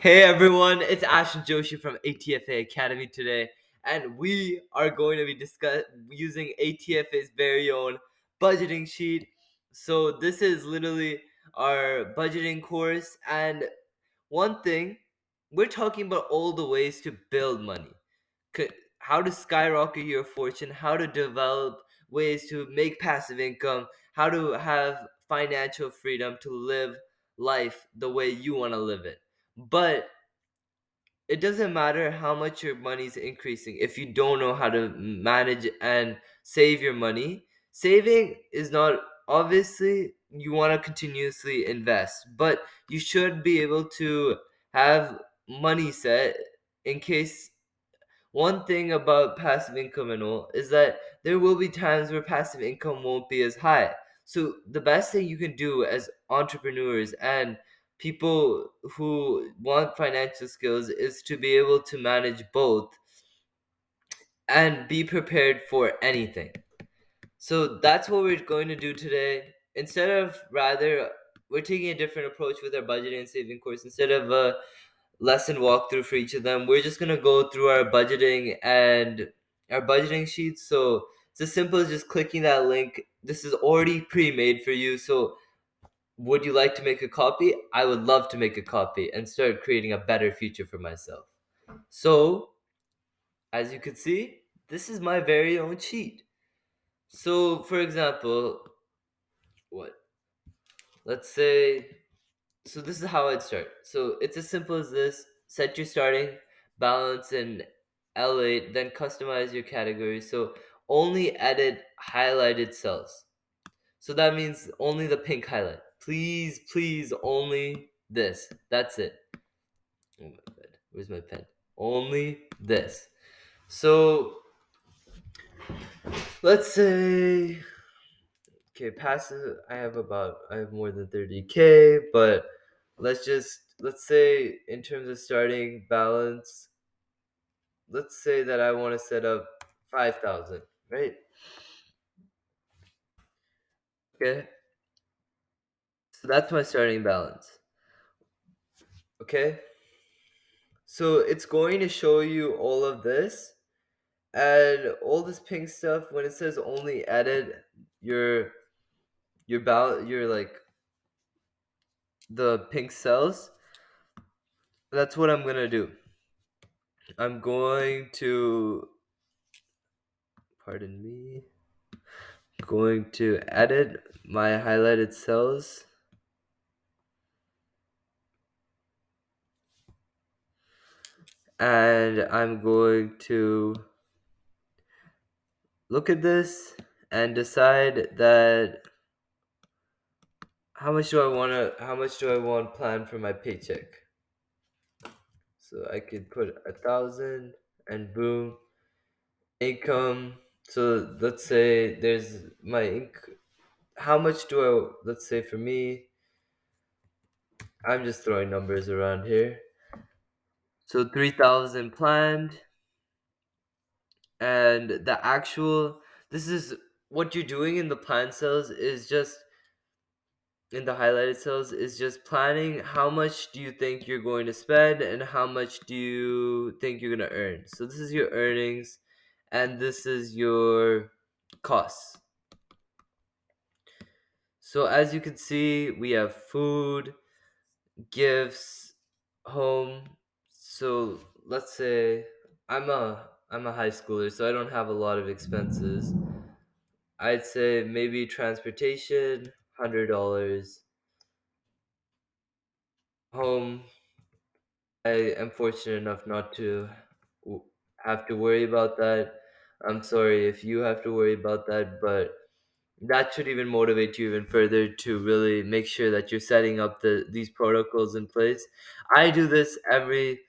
Hey everyone, it's Ash and Joshi from ATFA Academy today, and we are going to be using ATFA's very own budgeting sheet. So this is literally our budgeting course, and one thing we're talking about all the ways to build money, how to skyrocket your fortune, how to develop ways to make passive income, how to have financial freedom to live life the way you want to live it. But it doesn't matter how much your money's increasing if you don't know how to manage and save your money. Saving is not, obviously you want to continuously invest, but you should be able to have money set in case. One thing about passive income and all is that there will be times where passive income won't be as high. So the best thing you can do as entrepreneurs and people who want financial skills is to be able to manage both and be prepared for anything. So that's what we're going to do today. Instead of rather, we're taking a different approach with our budgeting and saving course. Instead of a lesson walkthrough for each of them, we're just gonna go through our budgeting and our budgeting sheets. So it's as simple as just clicking that link. This is already pre-made for you. So would you like to make a copy? I would love to make a copy and start creating a better future for myself. So as you can see, this is my very own sheet. So for example, what? Let's say, so this is how I'd start. So it's as simple as this. Set your starting balance in L8, then customize your categories. So only edit highlighted cells. So that means only the pink highlight. Please, please, only this. That's it. Oh my god, where's my pen? Only this. So let's say, okay, passive. I have more than 30K, but let's say in terms of starting balance, let's say that I want to set up 5,000, right? Okay, so that's my starting balance. Okay, so it's going to show you all of this and all this pink stuff. When it says only edit your like the pink cells, that's what I'm gonna do. I'm going to, pardon me, going to edit my highlighted cells, and I'm going to look at this and decide that how much do I want planned for my paycheck. So I could put 1,000 and boom, income. So let's say there's my how much do I, let's say for me, I'm just throwing numbers around here. So 3,000 planned, and the actual, this is what you're doing in the plan cells is just, in the highlighted cells is just planning how much do you think you're going to spend and how much do you think you're going to earn. So this is your earnings and this is your costs. So as you can see, we have food, gifts, home. So let's say I'm a high schooler, so I don't have a lot of expenses. I'd say maybe transportation, $100. Home, I am fortunate enough not to w- have to worry about that. I'm sorry if you have to worry about that, but that should even motivate you even further to really make sure that you're setting up these protocols in place. I do this every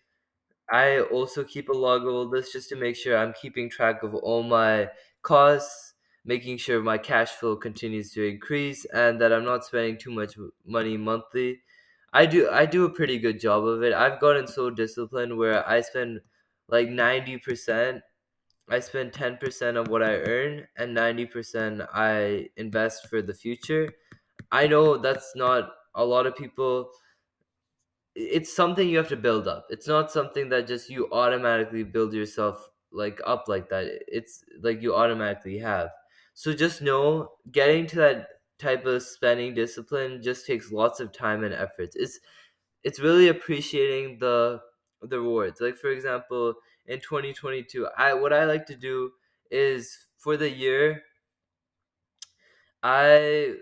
I also keep a log of all this just to make sure I'm keeping track of all my costs, making sure my cash flow continues to increase, and that I'm not spending too much money monthly. I do a pretty good job of it. I've gotten so disciplined where I spend like 90%. I spend 10% of what I earn, and 90% I invest for the future. I know that's not a lot of people. it's something you have to build up. It's not something that just you automatically build yourself like up like that. It's like you automatically have. So just know getting to that type of spending discipline just takes lots of time and efforts. It's really appreciating the rewards. Like for example, in 2022, I what I like to do is for the year I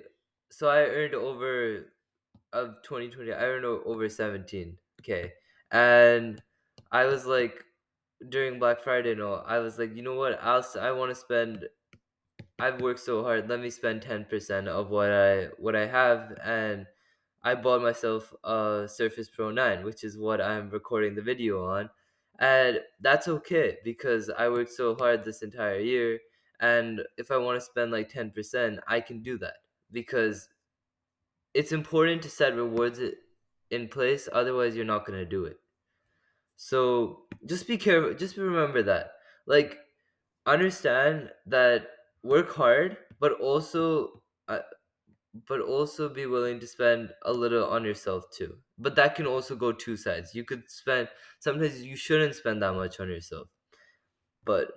I earned over of 2020, I earned over 17K. And I was like, during Black Friday, no, I was like, you know what? I want to spend. I've worked so hard. Let me spend 10% of what I have, and I bought myself a Surface Pro 9, which is what I'm recording the video on, and that's okay because I worked so hard this entire year. And if I want to spend like 10%, I can do that because it's important to set rewards in place, otherwise you're not going to do it. So just be careful, just remember that, like, understand that, work hard, but also be willing to spend a little on yourself too. But that can also go two sides. You could spend, sometimes you shouldn't spend that much on yourself. But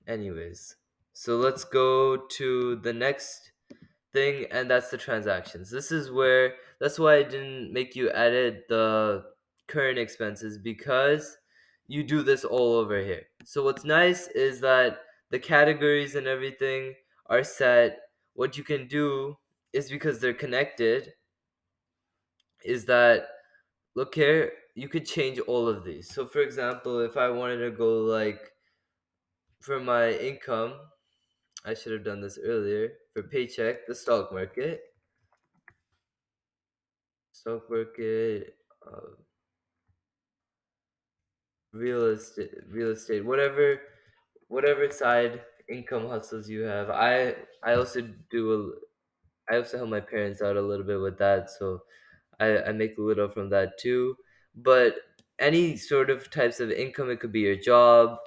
anyways, so let's go to the next thing, and that's the transactions. That's why I didn't make you edit the current expenses, because you do this all over here. So what's nice is that the categories and everything are set. What you can do is, because they're connected, is that, look here, you could change all of these. So for example, if I wanted to go like for my income, I should have done this earlier. For paycheck, the stock market, uh, real estate, whatever side income hustles you have. I also I also help my parents out a little bit with that, so I make a little from that too. But any sort of types of income, it could be your job,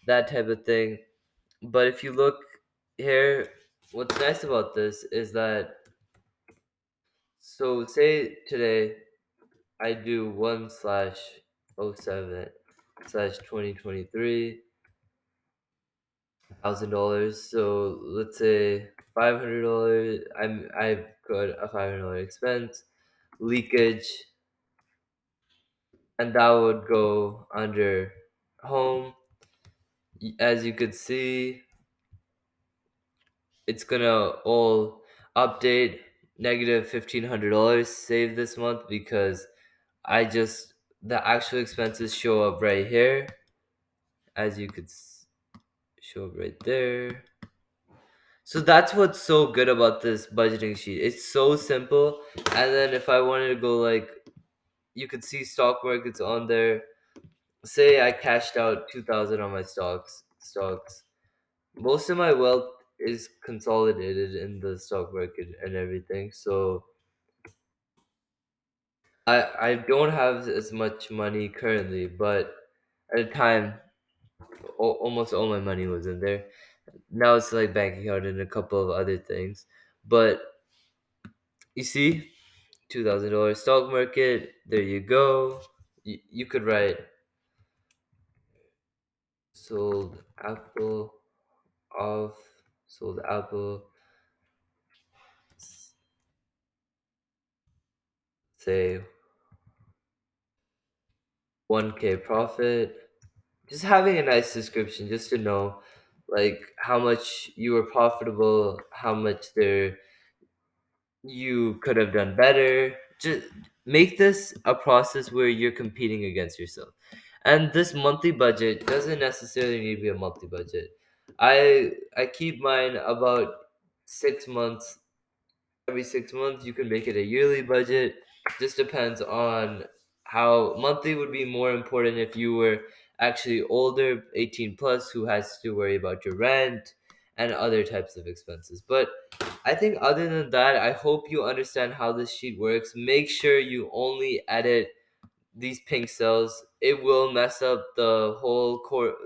that type of thing. But if you look here, what's nice about this is that, so say today I do 1/07 slash 2023 $1,000. So let's say $500. I've got a $500 expense, leakage, and that would go under home. As you could see, it's gonna all update negative $1,500 saved this month, because I just the actual expenses show up right here, as you could show up right there. So that's what's so good about this budgeting sheet. It's so simple. And then if I wanted to go like, you could see stock markets on there. Say I cashed out 2,000 on my stocks. Most of my wealth is consolidated in the stock market and everything. So I don't have as much money currently, but at the time, almost all my money was in there. Now it's like banking out and a couple of other things. But you see, $2,000 stock market. There you go. You could write sold Apple off, sold Apple, say 1K profit. Just having a nice description, just to know like how much you were profitable, how much there you could have done better. Just make this a process where you're competing against yourself. And this monthly budget doesn't necessarily need to be a monthly budget. I keep mine about 6 months. Every 6 months you can make it a yearly budget. Just depends on how monthly would be more important if you were actually older, 18 plus, who has to worry about your rent and other types of expenses. But I think other than that, I hope you understand how this sheet works. Make sure you only edit these pink cells. It will mess up the whole core